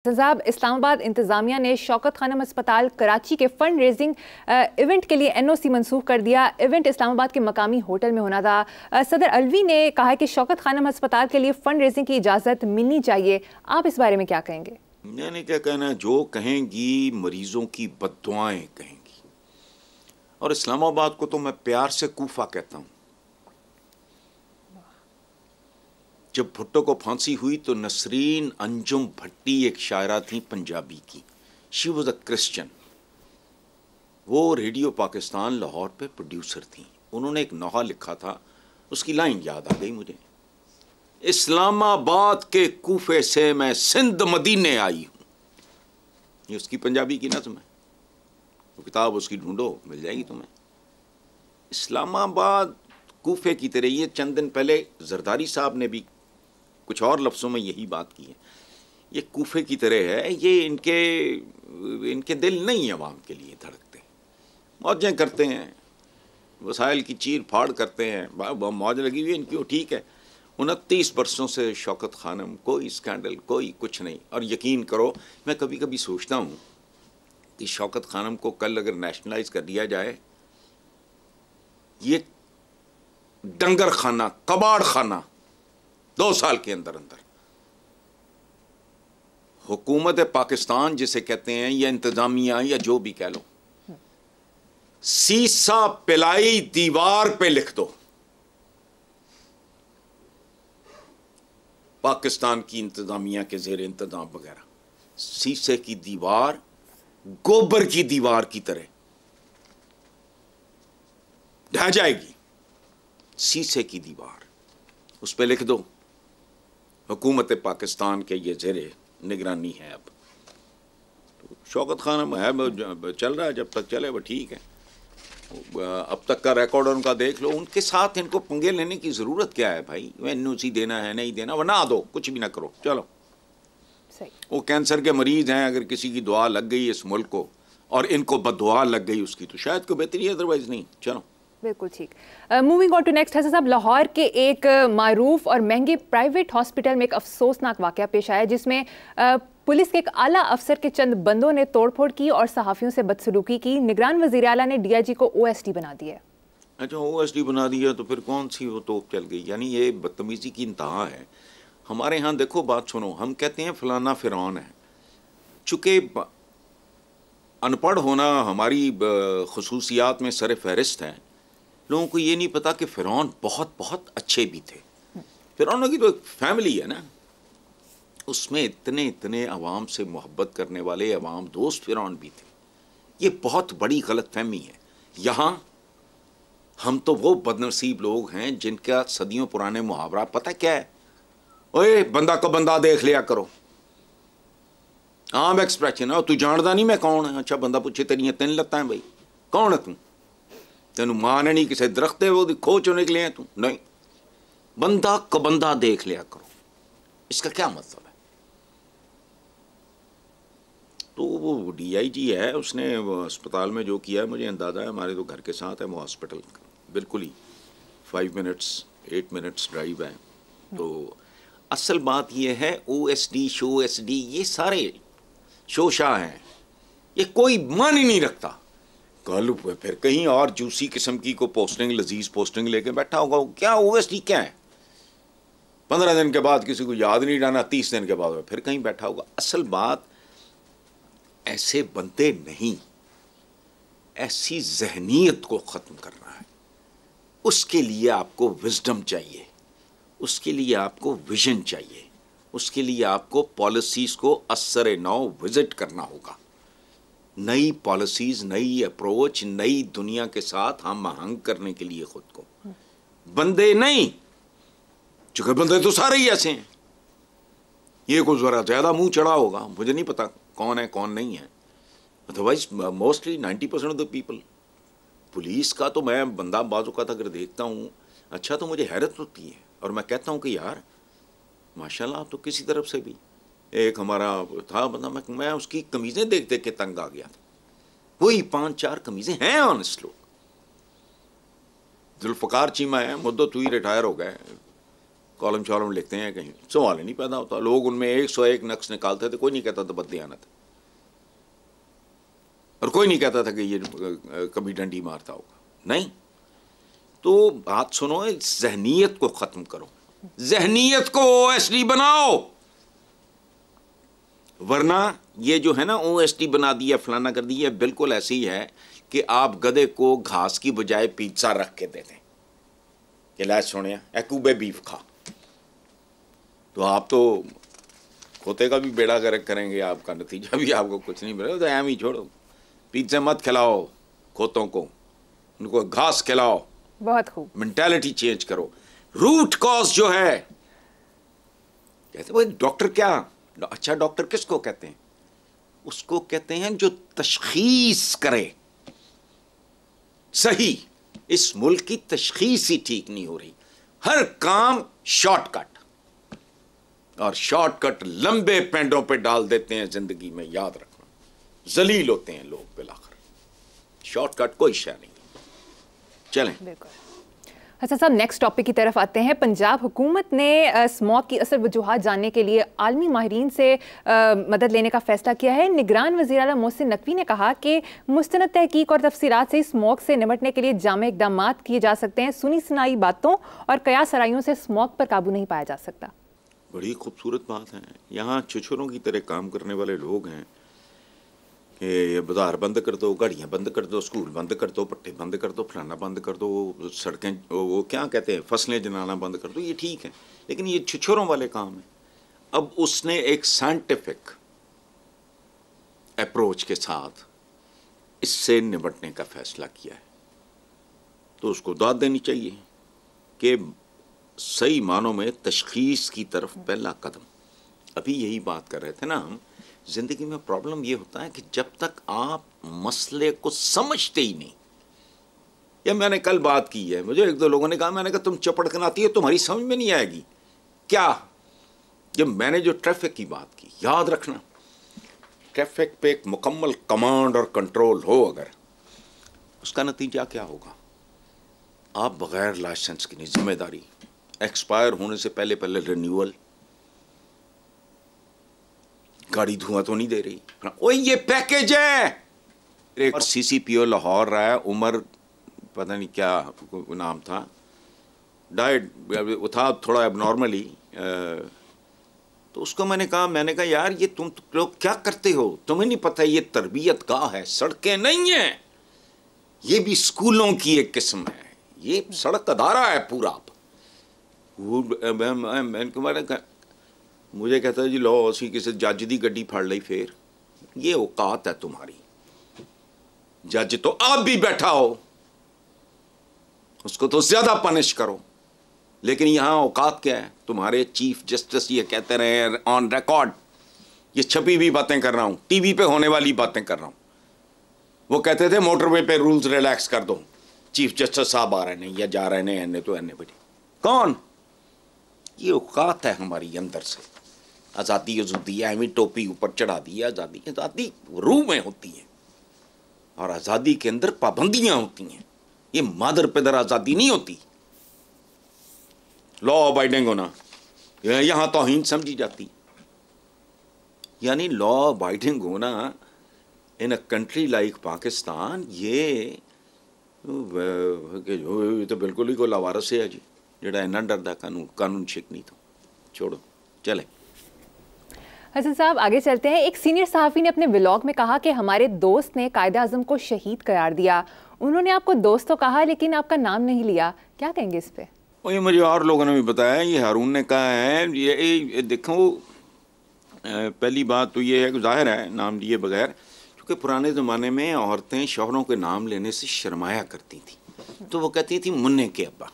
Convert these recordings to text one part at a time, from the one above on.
साहब, इस्लामाबाद इंतजामिया ने शौकत खानम अस्पताल कराची के फंड रेजिंग इवेंट के लिए एनओसी मंसूख कर दिया। इवेंट इस्लामाबाद के मकामी होटल में होना था। सदर अलवी ने कहा कि शौकत खानम अस्पताल के लिए फंड रेजिंग की इजाज़त मिलनी चाहिए। आप इस बारे में क्या कहेंगे? मैंने क्या कहना, जो कहेंगी मरीजों की बद्दुआएं कहेंगी। और इस्लामाबाद को तो मैं प्यार से कूफा कहता हूँ। जब भुट्टो को फांसी हुई तो नसरीन अंजुम भट्टी एक शायरा थी पंजाबी की, शी वॉज अ क्रिश्चियन। वो रेडियो पाकिस्तान लाहौर पे प्रोड्यूसर थी। उन्होंने एक नोहा लिखा था, उसकी लाइन याद आ गई मुझे, इस्लामाबाद के कूफे से मैं सिंध मदीने आई हूँ। ये उसकी पंजाबी की नज़्म है। वो किताब उसकी ढूंढो, मिल जाएगी तुम्हें। इस्लामाबाद कूफे की तरह, ये चंद दिन पहले जरदारी साहब ने भी कुछ और लफ्ज़ों में यही बात की है। ये कूफे की तरह है, ये इनके दिल नहीं अवाम के लिए धड़कते, मौजें करते हैं, वसाइल की चीर फाड़ करते हैं, मौज लगी हुई है इनकी, ठीक है। 29 बरसों से शौकत खानम, कोई स्कैंडल, कोई कुछ नहीं। और यकीन करो, मैं कभी कभी सोचता हूँ कि शौकत खानम को कल अगर नेशनलाइज कर दिया जाए, ये डंगर खाना, कबाड़ खाना 2 साल के अंदर अंदर हुकूमत पाकिस्तान जिसे कहते हैं, या इंतजामिया या जो भी कह लो, सीसा पिलाई दीवार पे लिख दो, पाकिस्तान की इंतजामिया के जेर इंतजाम वगैरह, शीशे की दीवार गोबर की दीवार की तरह ढह जाएगी। शीशे की दीवार, उस पर लिख दो हुकूमत पाकिस्तान के ये जेरे निगरानी है। अब तो शौकत खानम है, चल रहा है, जब तक चले वो ठीक है। अब तक का रिकॉर्ड उनका देख लो। उनके साथ इनको पंगे लेने की ज़रूरत क्या है भाई? एनओसी देना है, नहीं देना, वह ना दो, कुछ भी ना करो, चलो। सही। वो कैंसर के मरीज हैं, अगर किसी की दुआ लग गई इस मुल्क को और इनको बददुआ लग गई उसकी, तो शायद कोई बेहतरी है, अदरवाइज नहीं। चलो, बिल्कुल ठीक। Moving on to next. Hasan साहब, लाहौर के एक मारूफ और महंगे प्राइवेट हॉस्पिटल में एक अफसोसनाक वाकया पेश आया, जिसमें पुलिस के एक आला अफसर के चंद बंदों ने तोड़फोड़ की और सहाफ़ियों से बदसलूकी की। निगरान वज़ीर आला ने डीआईजी को ओएसडी बना दिया। अच्छा, ओएसडी बना दिया तो फिर कौन सी वो तोप चल गई? यानी ये बदतमीज़ी की इंतहा है। हमारे यहाँ देखो, बात सुनो, हम कहते हैं फलाना फ़िरौन है। चूँकि अनपढ़ होना हमारी खसूसियात में सर फहरिस्त है, लोगों को ये नहीं पता कि फ़िरौन बहुत बहुत अच्छे भी थे। फ़िरौनों की तो एक फैमिली है ना, उसमें इतने इतने अवाम से मोहब्बत करने वाले अवाम दोस्त फ़िरौन भी थे। ये बहुत बड़ी गलत फहमी है। यहाँ हम तो वो बदनसीब लोग हैं जिनका सदियों पुराने मुहावरा पता क्या है, ओए बंदा को बंदा देख लिया करो, आम एक्सप्रेशन है। तू जानदा नहीं मैं कौन है? अच्छा, बंदा पूछे तेरियां 3 लत्तां हैं भाई, कौन है तू? तेन मां ने नहीं किसी दरख्त वो खो चो निकले हैं तू? नहीं, बंदा को बंदा देख लिया करो, इसका क्या मतलब है? तो वो डीआईजी है, उसने वो अस्पताल में जो किया है, मुझे अंदाज़ा है, हमारे तो घर के साथ है वो हॉस्पिटल, बिल्कुल ही 5 मिनट्स 8 मिनट्स ड्राइव है। तो असल बात ये है, ओएसडी शो एसडी ये सारे शोशा हैं, ये कोई मान ही नहीं रखता। कल फिर कहीं और जूसी किस्म की को पोस्टिंग, लजीज पोस्टिंग लेके बैठा होगा। क्या ओएसडी क्या है? 15 दिन के बाद किसी को याद नहीं रहना, 30 दिन के बाद फिर कहीं बैठा होगा। असल बात, ऐसे बनते नहीं, ऐसी जहनीत को ख़त्म करना है। उसके लिए आपको विजडम चाहिए, उसके लिए आपको विजन चाहिए, उसके लिए आपको पॉलिसीज़ को असर नौ विजिट करना होगा। नई पॉलिसीज़, नई अप्रोच, नई दुनिया के साथ हम आहंग करने के लिए खुद को, बंदे नहीं, चूँकि बंदे तो सारे ही ऐसे हैं। ये कुछ ज़रा ज़्यादा मुंह चढ़ा होगा, मुझे नहीं पता कौन है कौन नहीं है, otherwise mostly 90% of the people. Police का तो मैं बंदा बाजू का अगर देखता हूँ, अच्छा, तो मुझे हैरत होती है और मैं कहता हूँ कि यार माशाल्लाह, आप तो किसी तरफ से भी। एक हमारा था बंदा, मैं उसकी कमीज़ें देख देख के तंग आ गया था। वही 5-4 कमीज़ें हैं ऑनेस्ट लोग। जुल्फ़कार चीमा है, मुद्दत हुई, रिटायर हो गए, कॉलम शॉलम लिखते हैं कहीं, सवाल ही नहीं पैदा होता। लोग उनमें 101 नक्स निकालते थे, कोई नहीं कहता था बददियानत, और कोई नहीं कहता था कि ये कभी डंडी मारता होगा, नहीं। तो बात सुनो, जहनीत को ख़त्म करो, जहनीत को OSD बनाओ, वरना ये जो है ना OSD बना दिया, फलाना कर दिया, बिल्कुल ऐसे ही है कि आप गधे को घास की बजाय पिज्जा रख के दे दें कि ला सुनिया एकूबे बीफ खा, तो आप तो खोते का भी बेड़ा गर्क करेंगे, आपका नतीजा भी आपको कुछ नहीं मिलेगा। तो एम ही छोड़ो, पिज्जा मत खिलाओ खोतों को, उनको घास खिलाओ। बहुत खूब, मेंटालिटी चेंज करो। रूट कॉज जो है, कहते भाई डॉक्टर क्या, अच्छा डॉक्टर किसको कहते हैं? उसको कहते हैं जो तशखीस करे सही। इस मुल्क की तशखीस ही ठीक नहीं हो रही, हर काम शॉर्टकट, और शॉर्टकट लंबे पेंडों पे डाल देते हैं जिंदगी में, याद रखना, जलील होते हैं लोग बिलाखिर। शॉर्टकट कोई शय नहीं। चलें बिल्कुल। हसन साहब, नेक्स्ट टॉपिक की तरफ आते हैं। पंजाब हुकूमत ने स्मॉग की असल वजूहात जानने के लिए आलमी माहिरीन से मदद लेने का फैसला किया है। निगरान वज़ीर आला मोहसिन नकवी ने कहा कि मुस्तनद तहकीक और तफसीलात से स्मॉग से निपटने के लिए जामे इक़दाम किए जा सकते हैं। सुनी सुनाई बातों और कयास सराइयों से स्मॉग पर काबू नहीं पाया जा सकता। बड़ी खूबसूरत बात है। यहाँ छुछुरों की तरह काम करने वाले लोग हैं कि बाजार बंद कर दो, गाड़ियाँ बंद कर दो, स्कूल बंद कर दो, पट्टे बंद कर दो, फलाना बंद कर दो, सड़कें वो क्या कहते हैं फसलें जनाना बंद कर दो। ये ठीक है, लेकिन ये छुछुरों वाले काम है। अब उसने एक साइंटिफिक अप्रोच के साथ इससे निपटने का फैसला किया है, तो उसको दाद देनी चाहिए कि सही मानों में तशखीस की तरफ पहला कदम। अभी यही बात कर रहे थे ना हम, ज़िंदगी में प्रॉब्लम ये होता है कि जब तक आप मसले को समझते ही नहीं, या मैंने कल बात की है, मुझे एक दो लोगों ने कहा, मैंने कहा तुम चपड़कन आती है, तुम्हारी समझ में नहीं आएगी क्या। जब मैंने जो ट्रैफिक की बात की, याद रखना ट्रैफिक पे एक मुकम्मल कमांड और कंट्रोल हो अगर, उसका नतीजा क्या होगा? आप बगैर लाइसेंस की नहीं, जिम्मेदारी एक्सपायर होने से पहले पहले रिन्यूअल, गाड़ी धुआं तो नहीं दे रही, ओए ये पैकेज है। और CCPO लाहौर रहा है, उमर पता नहीं क्या नाम था, डाइट वो था थोड़ा एबनॉर्मली, तो उसको मैंने कहा यार ये तुम लोग क्या करते हो, तुम्हें नहीं पता ये तरबियत गाह है, सड़कें नहीं है, ये भी स्कूलों की एक किस्म है, ये सड़क अदारा है पूरा। मुझे कहता है जी लो असी किसी जज की गड्डी फड़ ली, फिर ये औकात है तुम्हारी? जज तो आप भी बैठा हो, उसको तो ज्यादा पनिश करो, लेकिन यहां औकात क्या है? तुम्हारे चीफ जस्टिस ये कहते रहे ऑन रिकॉर्ड, ये छपी हुई बातें कर रहा हूं, टीवी पे होने वाली बातें कर रहा हूं, वो कहते थे मोटरवे पे रूल्स रिलैक्स कर दो, चीफ जस्टिस साहब आ रहे नहीं या जा रहे नहीं, एने तो एने बड़ी कौन? ये औकात है हमारी अंदर से। आज़ादी आज़ादी एमी टोपी ऊपर चढ़ा दी है, आज़ादी आज़ादी रूह में होती है, और आज़ादी के अंदर पाबंदियां होती हैं। ये मादर पेदर आज़ादी नहीं होती। लॉ अबाइडिंग होना यहां तौहीन समझी जाती, यानी लॉ अबाइडिंग होना इन अ कंट्री लाइक पाकिस्तान, ये तो बिल्कुल ही कोई लावारस है जी, जेड़ा इन्ना डरदा कानून शिकनी तो छोड़ो। चले हसन साहब, आगे चलते हैं। एक सीनियर सहाफ़ी ने अपने व्लॉग में कहा कि हमारे दोस्त ने कायदे आज़म को शहीद करार दिया। उन्होंने आपको दोस्त तो कहा लेकिन आपका नाम नहीं लिया, क्या कहेंगे इस पे? ये मुझे और लोगों ने भी बताया, ये हारून ने कहा है। ये देखो, पहली बात तो ये है कि जाहिर है नाम लिए बगैर, क्योंकि पुराने ज़माने में औरतें शौहरों के नाम लेने से शर्माया करती थी, तो वो कहती थी मुन्ने के अब्बा,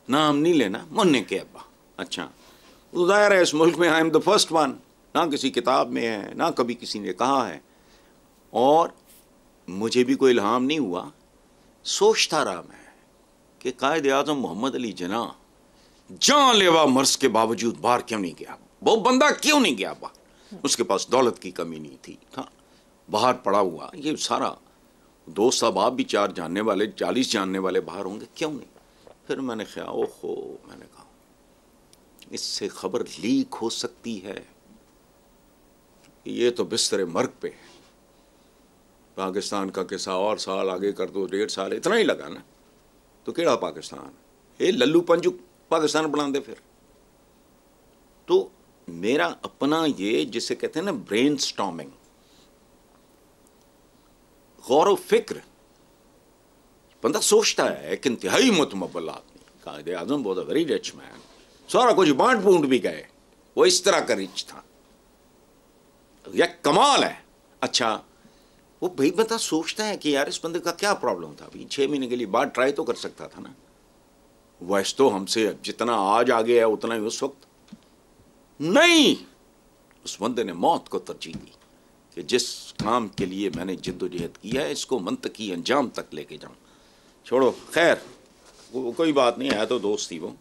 नाम नहीं लेना, मुन्ने के अब्बा। अच्छा, तो ज़ाहिर है इस मुल्क में I am the first one, ना किसी किताब में है ना कभी किसी ने कहा है, और मुझे भी कोई इल्हाम नहीं हुआ। सोचता रहा मैं कि कायदे आज़म मोहम्मद अली जिन्नाह जानलेवा मर्ज के बावजूद बाहर क्यों नहीं गया, वो बंदा क्यों नहीं गया बाहर? उसके पास दौलत की कमी नहीं थी, था बाहर पड़ा हुआ। ये सारा दोस्त साहब आप भी 4 जानने वाले 40 जानने वाले बाहर होंगे, क्यों नहीं? फिर मैंने ख्याल, ओहो, मैंने कहा इससे खबर लीक हो सकती है। ये तो बिस्तरे मर्ग पे है। पाकिस्तान का किस्सा और साल आगे कर दो, 1.5 साल इतना ही लगा ना, तो केड़ा पाकिस्तान ये लल्लू पंजू पाकिस्तान बना दे फिर। तो मेरा अपना ये जिसे कहते हैं ना ब्रेन स्टॉर्मिंग, गौर फिक्र, बंदा सोचता है। एक इंतहाई मुतमब्बल आदमी, कायदे आजम बहुत वेरी रिच मैन, सारा कुछ बांट बूंट भी गए, वो इस तरह का रिच था, यह कमाल है। अच्छा वो भाई बंदा सोचता है कि यार इस बंदे का क्या प्रॉब्लम था, अभी 6 महीने के लिए बाद ट्राई तो कर सकता था ना। वैसे तो हमसे जितना आज आगे है उतना ही उस वक्त नहीं। उस बंदे ने मौत को तरजीह दी कि जिस काम के लिए मैंने जिद्दोजहद की है इसको मंतकी अंजाम तक लेके जाऊं। छोड़ो, खैर वो कोई बात नहीं है, तो दोस्त थी वो।